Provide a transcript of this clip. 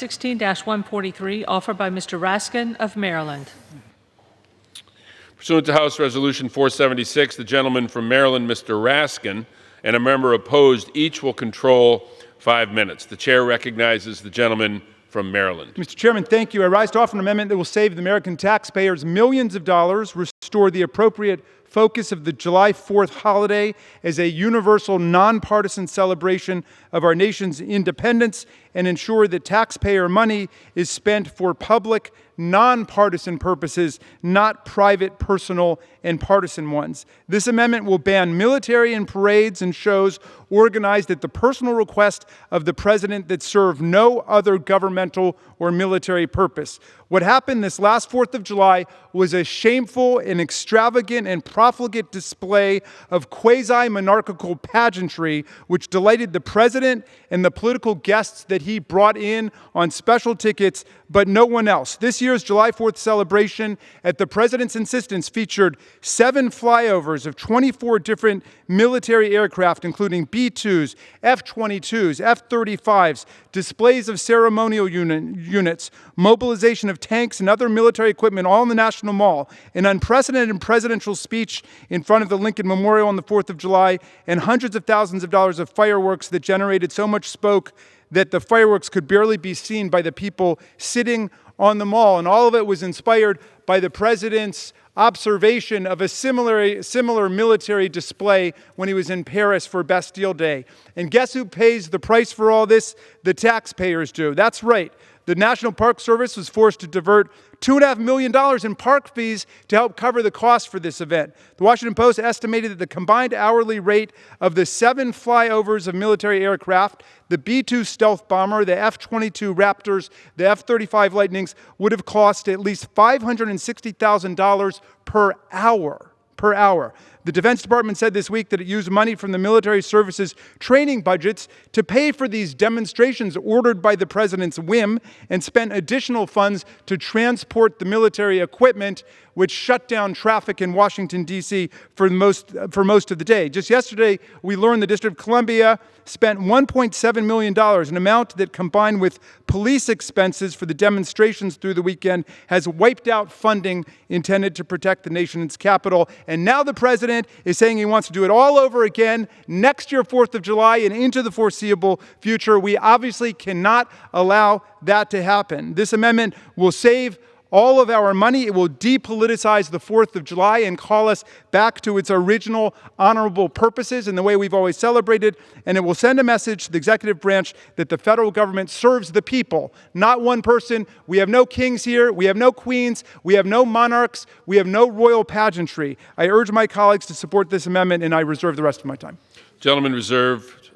2016-143, offered by Mr. Raskin of Maryland. Pursuant to House Resolution 476, the gentleman from Maryland, Mr. Raskin, and a member opposed each will control 5 minutes. The chair recognizes the gentleman from Maryland. Mr. Chairman, thank you. I rise to offer an amendment that will save the American taxpayers millions of dollars, restore the appropriate focus of the July 4th holiday as a universal, nonpartisan celebration of our nation's independence, and ensure that taxpayer money is spent for public, nonpartisan purposes, not private, personal, and partisan ones. This amendment will ban military and parades and shows organized at the personal request of the president that serve no other governmental or military purpose. What happened this last 4th of July was a shameful and extravagant and profligate display of quasi-monarchical pageantry, which delighted the president and the political guests that he brought in on special tickets, but no one else. This year's July 4th celebration, at the president's insistence, featured 7 flyovers of 24 different military aircraft, including B-2s, F-22s, F-35s, displays of ceremonial units, mobilization of tanks and other military equipment, all in the National Mall, an unprecedented presidential speech in front of the Lincoln Memorial on the 4th of July, and hundreds of thousands of dollars of fireworks that generated so much smoke that the fireworks could barely be seen by the people sitting on the mall. And all of it was inspired by the president's observation of a similar military display when he was in Paris for Bastille Day. And guess who pays the price for all this? The taxpayers do. That's right. The National Park Service was forced to divert $2.5 million in park fees to help cover the cost for this event. The Washington Post estimated that the combined hourly rate of the 7 flyovers of military aircraft, the B-2 stealth bomber, the F-22 Raptors, the F-35 Lightnings, would have cost at least $560,000 per hour. The Defense Department said this week that it used money from the military services training budgets to pay for these demonstrations ordered by the president's whim, and spent additional funds to transport the military equipment, which shut down traffic in Washington, D.C. for most of the day. Just yesterday, we learned the District of Columbia spent $1.7 million, an amount that, combined with police expenses for the demonstrations through the weekend, has wiped out funding intended to protect the nation's capital. And now the president is saying he wants to do it all over again next year, 4th of July, and into the foreseeable future. We obviously cannot allow that to happen. This amendment will save all of our money. It will depoliticize the 4th of July and call us back to its original honorable purposes and the way we've always celebrated. And it will send a message to the executive branch that the federal government serves the people, not one person. We have no kings here. We have no queens. We have no monarchs. We have no royal pageantry. I urge my colleagues to support this amendment, and I reserve the rest of my time. Gentleman reserved.